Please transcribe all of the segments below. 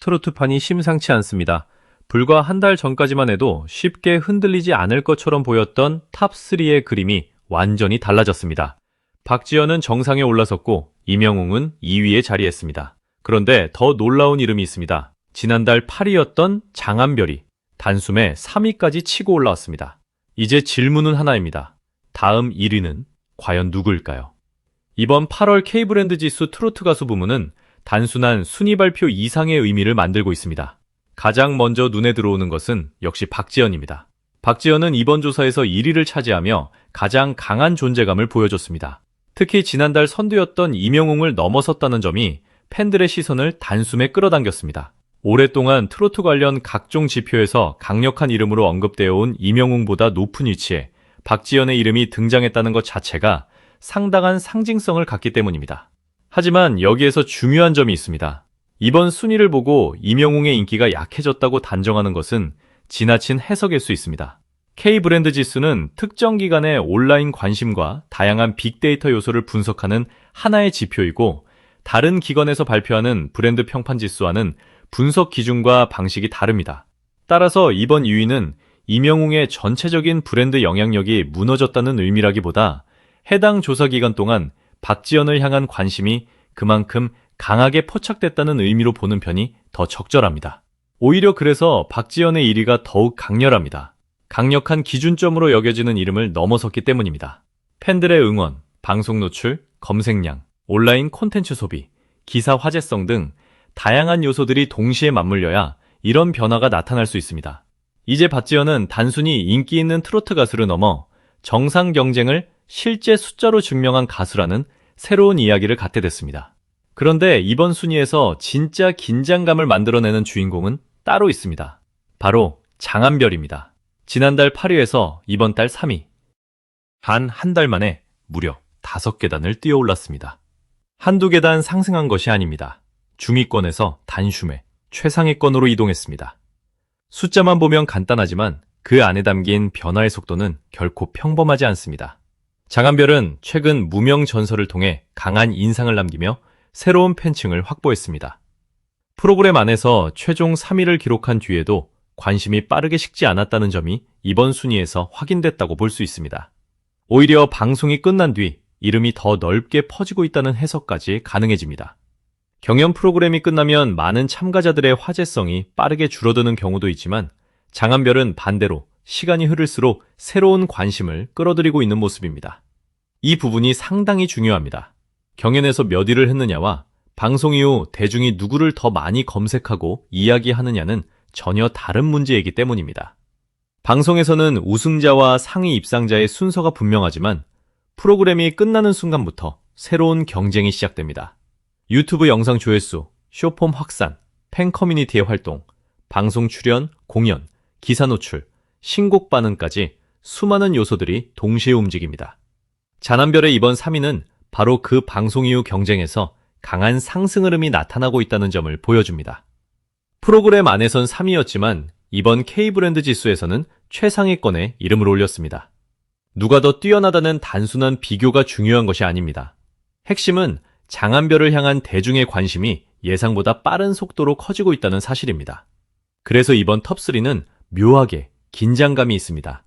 트로트판이 심상치 않습니다. 불과 한 달 전까지만 해도 쉽게 흔들리지 않을 것처럼 보였던 탑3의 그림이 완전히 달라졌습니다. 박지현은 정상에 올라섰고 임영웅은 2위에 자리했습니다. 그런데 더 놀라운 이름이 있습니다. 지난달 8위였던 장한별이 단숨에 3위까지 치고 올라왔습니다. 이제 질문은 하나입니다. 다음 1위는 과연 누구일까요? 이번 8월 K브랜드 지수 트로트 가수 부문은 단순한 순위 발표 이상의 의미를 만들고 있습니다. 가장 먼저 눈에 들어오는 것은 역시 박지현입니다. 박지현은 이번 조사에서 1위를 차지하며 가장 강한 존재감을 보여줬습니다. 특히 지난달 선두였던 임영웅을 넘어섰다는 점이 팬들의 시선을 단숨에 끌어당겼습니다. 오랫동안 트로트 관련 각종 지표에서 강력한 이름으로 언급되어 온 임영웅보다 높은 위치에 박지현의 이름이 등장했다는 것 자체가 상당한 상징성을 갖기 때문입니다. 하지만 여기에서 중요한 점이 있습니다. 이번 순위를 보고 임영웅의 인기가 약해졌다고 단정하는 것은 지나친 해석일 수 있습니다. K브랜드 지수는 특정 기간의 온라인 관심과 다양한 빅데이터 요소를 분석하는 하나의 지표이고, 다른 기관에서 발표하는 브랜드 평판 지수와는 분석 기준과 방식이 다릅니다. 따라서 이번 2위는 임영웅의 전체적인 브랜드 영향력이 무너졌다는 의미라기보다 해당 조사 기간 동안 박지현을 향한 관심이 그만큼 강하게 포착됐다는 의미로 보는 편이 더 적절합니다. 오히려 그래서 박지현의 1위가 더욱 강렬합니다. 강력한 기준점으로 여겨지는 이름을 넘어섰기 때문입니다. 팬들의 응원, 방송 노출, 검색량, 온라인 콘텐츠 소비, 기사 화제성 등 다양한 요소들이 동시에 맞물려야 이런 변화가 나타날 수 있습니다. 이제 박지현은 단순히 인기 있는 트로트 가수를 넘어 정상 경쟁을 실제 숫자로 증명한 가수라는 새로운 이야기를 갖게 됐습니다. 그런데 이번 순위에서 진짜 긴장감을 만들어내는 주인공은 따로 있습니다. 바로 장한별입니다. 지난달 8위에서 이번 달 3위. 한 달 만에 무려 5계단을 뛰어 올랐습니다. 한두 계단 상승한 것이 아닙니다. 중위권에서 단숨에 최상위권으로 이동했습니다. 숫자만 보면 간단하지만 그 안에 담긴 변화의 속도는 결코 평범하지 않습니다. 장한별은 최근 무명 전설을 통해 강한 인상을 남기며 새로운 팬층을 확보했습니다. 프로그램 안에서 최종 3위를 기록한 뒤에도 관심이 빠르게 식지 않았다는 점이 이번 순위에서 확인됐다고 볼 수 있습니다. 오히려 방송이 끝난 뒤 이름이 더 넓게 퍼지고 있다는 해석까지 가능해집니다. 경연 프로그램이 끝나면 많은 참가자들의 화제성이 빠르게 줄어드는 경우도 있지만 장한별은 반대로 시간이 흐를수록 새로운 관심을 끌어들이고 있는 모습입니다. 이 부분이 상당히 중요합니다. 경연에서 몇 위를 했느냐와 방송 이후 대중이 누구를 더 많이 검색하고 이야기하느냐는 전혀 다른 문제이기 때문입니다. 방송에서는 우승자와 상위 입상자의 순서가 분명하지만 프로그램이 끝나는 순간부터 새로운 경쟁이 시작됩니다. 유튜브 영상 조회수, 쇼폼 확산, 팬 커뮤니티의 활동, 방송 출연, 공연, 기사 노출, 신곡 반응까지 수많은 요소들이 동시에 움직입니다. 장한별의 이번 3위는 바로 그 방송 이후 경쟁에서 강한 상승 흐름이 나타나고 있다는 점을 보여줍니다. 프로그램 안에선 3위였지만 이번 K브랜드 지수에서는 최상위권에 이름을 올렸습니다. 누가 더 뛰어나다는 단순한 비교가 중요한 것이 아닙니다. 핵심은 장한별을 향한 대중의 관심이 예상보다 빠른 속도로 커지고 있다는 사실입니다. 그래서 이번 톱3는 묘하게 긴장감이 있습니다.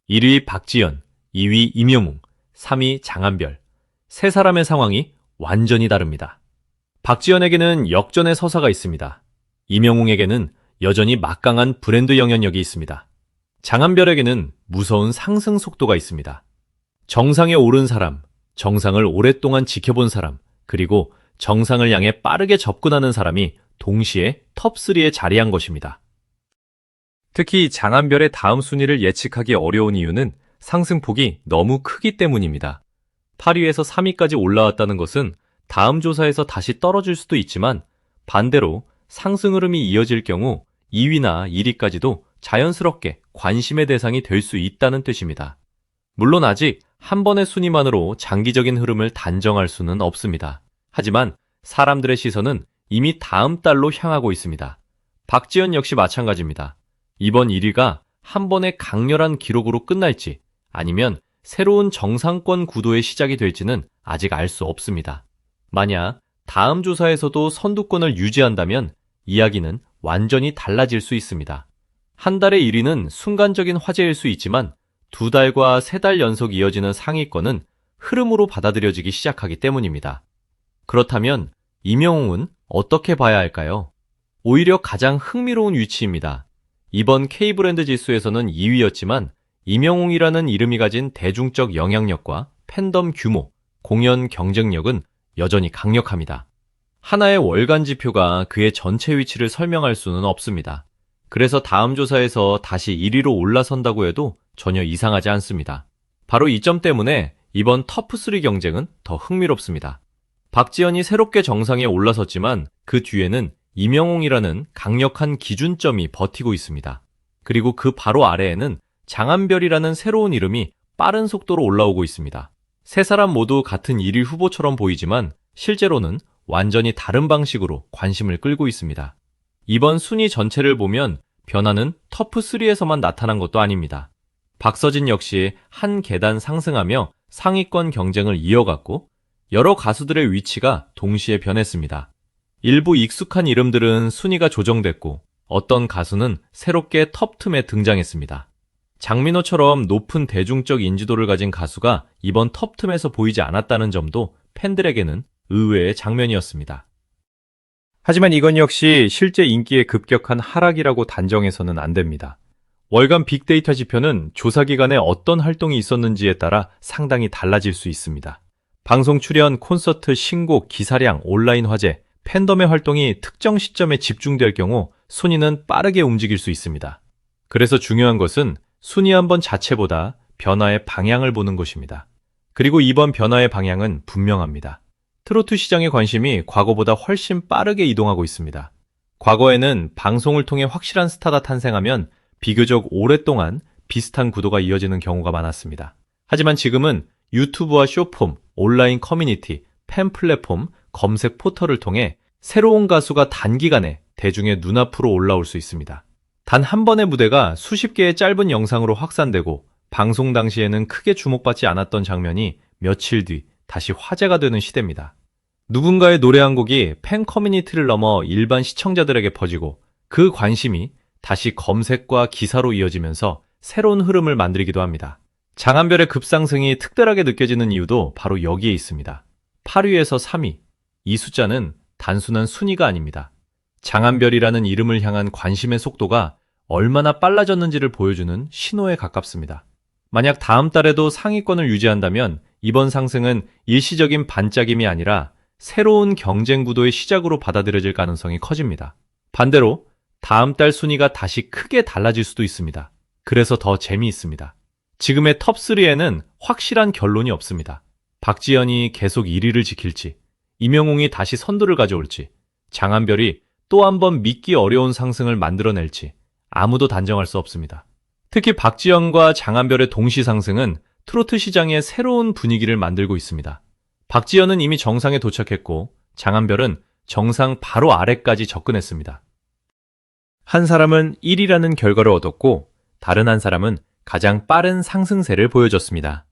1위 박지현, 2위 임영웅, 3위 장한별. 세 사람의 상황이 완전히 다릅니다. 박지현에게는 역전의 서사가 있습니다. 임영웅에게는 여전히 막강한 브랜드 영향력이 있습니다. 장한별에게는 무서운 상승 속도가 있습니다. 정상에 오른 사람, 정상을 오랫동안 지켜본 사람, 그리고 정상을 향해 빠르게 접근하는 사람이 동시에 톱3에 자리한 것입니다. 특히 장한별의 다음 순위를 예측하기 어려운 이유는 상승폭이 너무 크기 때문입니다. 8위에서 3위까지 올라왔다는 것은 다음 조사에서 다시 떨어질 수도 있지만 반대로 상승 흐름이 이어질 경우 2위나 1위까지도 자연스럽게 관심의 대상이 될 수 있다는 뜻입니다. 물론 아직 한 번의 순위만으로 장기적인 흐름을 단정할 수는 없습니다. 하지만 사람들의 시선은 이미 다음 달로 향하고 있습니다. 박지현 역시 마찬가지입니다. 이번 1위가 한 번의 강렬한 기록으로 끝날지 아니면 새로운 정상권 구도의 시작이 될지는 아직 알 수 없습니다. 만약 다음 조사에서도 선두권을 유지한다면 이야기는 완전히 달라질 수 있습니다. 한 달의 1위는 순간적인 화제일 수 있지만 2달과 3달 연속 이어지는 상위권은 흐름으로 받아들여지기 시작하기 때문입니다. 그렇다면 임영웅은 어떻게 봐야 할까요? 오히려 가장 흥미로운 위치입니다. 이번 K브랜드 지수에서는 2위였지만 임영웅이라는 이름이 가진 대중적 영향력과 팬덤 규모, 공연 경쟁력은 여전히 강력합니다. 하나의 월간 지표가 그의 전체 위치를 설명할 수는 없습니다. 그래서 다음 조사에서 다시 1위로 올라선다고 해도 전혀 이상하지 않습니다. 바로 이 점 때문에 이번 터프3 경쟁은 더 흥미롭습니다. 박지현이 새롭게 정상에 올라섰지만 그 뒤에는 임영웅이라는 강력한 기준점이 버티고 있습니다. 그리고 그 바로 아래에는 장한별이라는 새로운 이름이 빠른 속도로 올라오고 있습니다. 세 사람 모두 같은 1위 후보처럼 보이지만 실제로는 완전히 다른 방식으로 관심을 끌고 있습니다. 이번 순위 전체를 보면 변화는 터프3에서만 나타난 것도 아닙니다. 박서진 역시 한 계단 상승하며 상위권 경쟁을 이어갔고 여러 가수들의 위치가 동시에 변했습니다. 일부 익숙한 이름들은 순위가 조정됐고 어떤 가수는 새롭게 톱 틈에 등장했습니다. 장민호처럼 높은 대중적 인지도를 가진 가수가 이번 톱 틈에서 보이지 않았다는 점도 팬들에게는 의외의 장면이었습니다. 하지만 이건 역시 실제 인기의 급격한 하락이라고 단정해서는 안 됩니다. 월간 빅데이터 지표는 조사 기간에 어떤 활동이 있었는지에 따라 상당히 달라질 수 있습니다. 방송 출연, 콘서트, 신곡, 기사량, 온라인 화제, 팬덤의 활동이 특정 시점에 집중될 경우 순위는 빠르게 움직일 수 있습니다. 그래서 중요한 것은 순위 한 번 자체보다 변화의 방향을 보는 것입니다. 그리고 이번 변화의 방향은 분명합니다. 트로트 시장의 관심이 과거보다 훨씬 빠르게 이동하고 있습니다. 과거에는 방송을 통해 확실한 스타가 탄생하면 비교적 오랫동안 비슷한 구도가 이어지는 경우가 많았습니다. 하지만 지금은 유튜브와 쇼폼, 온라인 커뮤니티, 팬 플랫폼, 검색 포털을 통해 새로운 가수가 단기간에 대중의 눈앞으로 올라올 수 있습니다. 단 한 번의 무대가 수십 개의 짧은 영상으로 확산되고 방송 당시에는 크게 주목받지 않았던 장면이 며칠 뒤 다시 화제가 되는 시대입니다. 누군가의 노래 한 곡이 팬 커뮤니티를 넘어 일반 시청자들에게 퍼지고 그 관심이 다시 검색과 기사로 이어지면서 새로운 흐름을 만들기도 합니다. 장한별의 급상승이 특별하게 느껴지는 이유도 바로 여기에 있습니다. 8위에서 3위. 이 숫자는 단순한 순위가 아닙니다. 장한별이라는 이름을 향한 관심의 속도가 얼마나 빨라졌는지를 보여주는 신호에 가깝습니다. 만약 다음 달에도 상위권을 유지한다면 이번 상승은 일시적인 반짝임이 아니라 새로운 경쟁 구도의 시작으로 받아들여질 가능성이 커집니다. 반대로 다음 달 순위가 다시 크게 달라질 수도 있습니다. 그래서 더 재미있습니다. 지금의 톱3에는 확실한 결론이 없습니다. 박지현이 계속 1위를 지킬지, 임영웅이 다시 선두를 가져올지, 장한별이 또 한 번 믿기 어려운 상승을 만들어낼지 아무도 단정할 수 없습니다. 특히 박지현과 장한별의 동시 상승은 트로트 시장에 새로운 분위기를 만들고 있습니다. 박지현은 이미 정상에 도착했고 장한별은 정상 바로 아래까지 접근했습니다. 한 사람은 1위라는 결과를 얻었고 다른 한 사람은 가장 빠른 상승세를 보여줬습니다.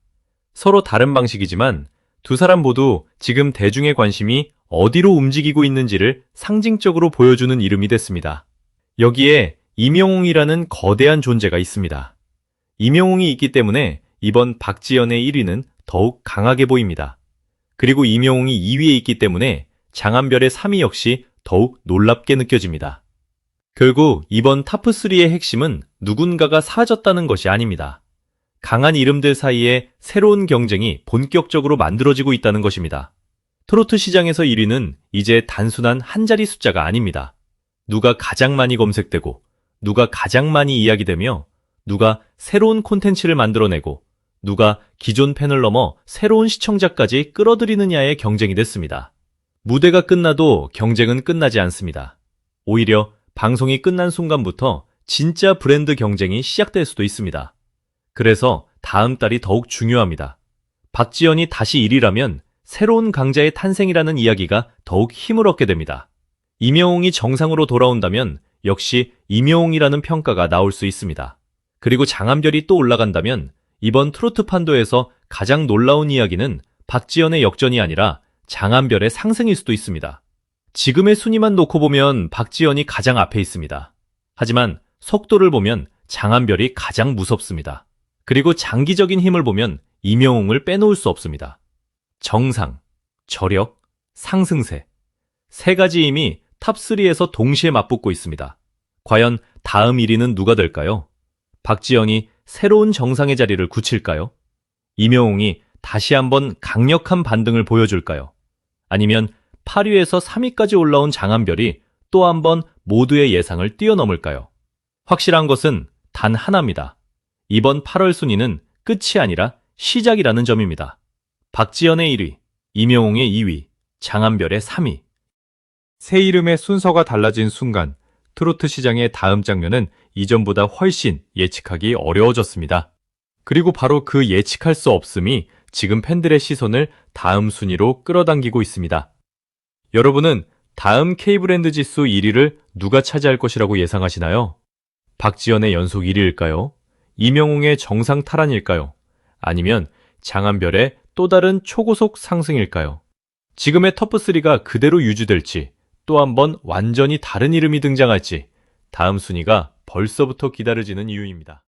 서로 다른 방식이지만 두 사람 모두 지금 대중의 관심이 어디로 움직이고 있는지를 상징적으로 보여주는 이름이 됐습니다. 여기에 임영웅이라는 거대한 존재가 있습니다. 임영웅이 있기 때문에 이번 박지현의 1위는 더욱 강하게 보입니다. 그리고 임영웅이 2위에 있기 때문에 장한별의 3위 역시 더욱 놀랍게 느껴집니다. 결국 이번 탑3의 핵심은 누군가가 사라졌다는 것이 아닙니다. 강한 이름들 사이에 새로운 경쟁이 본격적으로 만들어지고 있다는 것입니다. 트로트 시장에서 1위는 이제 단순한 한 자리 숫자가 아닙니다. 누가 가장 많이 검색되고, 누가 가장 많이 이야기되며, 누가 새로운 콘텐츠를 만들어내고, 누가 기존 팬을 넘어 새로운 시청자까지 끌어들이느냐의 경쟁이 됐습니다. 무대가 끝나도 경쟁은 끝나지 않습니다. 오히려 방송이 끝난 순간부터 진짜 브랜드 경쟁이 시작될 수도 있습니다. 그래서 다음 달이 더욱 중요합니다. 박지현이 다시 1위라면 새로운 강자의 탄생이라는 이야기가 더욱 힘을 얻게 됩니다. 임영웅이 정상으로 돌아온다면 역시 임영웅이라는 평가가 나올 수 있습니다. 그리고 장한별이 또 올라간다면 이번 트로트 판도에서 가장 놀라운 이야기는 박지현의 역전이 아니라 장한별의 상승일 수도 있습니다. 지금의 순위만 놓고 보면 박지연이 가장 앞에 있습니다. 하지만 속도를 보면 장한별이 가장 무섭습니다. 그리고 장기적인 힘을 보면 임영웅을 빼놓을 수 없습니다. 정상, 저력, 상승세. 세 가지 힘이 탑3에서 동시에 맞붙고 있습니다. 과연 다음 1위는 누가 될까요? 박지연이 새로운 정상의 자리를 굳힐까요? 임영웅이 다시 한번 강력한 반등을 보여줄까요? 아니면 8위에서 3위까지 올라온 장한별이 또 한번 모두의 예상을 뛰어넘을까요? 확실한 것은 단 하나입니다. 이번 8월 순위는 끝이 아니라 시작이라는 점입니다. 박지연의 1위, 임영웅의 2위, 장한별의 3위. 새 이름의 순서가 달라진 순간 트로트 시장의 다음 장면은 이전보다 훨씬 예측하기 어려워졌습니다. 그리고 바로 그 예측할 수 없음이 지금 팬들의 시선을 다음 순위로 끌어당기고 있습니다. 여러분은 다음 K브랜드 지수 1위를 누가 차지할 것이라고 예상하시나요? 박지연의 연속 1위일까요? 임영웅의 정상 탈환일까요? 아니면 장한별의 또 다른 초고속 상승일까요? 지금의 터프3가 그대로 유지될지 또 한번 완전히 다른 이름이 등장할지 다음 순위가 벌써부터 기다려지는 이유입니다.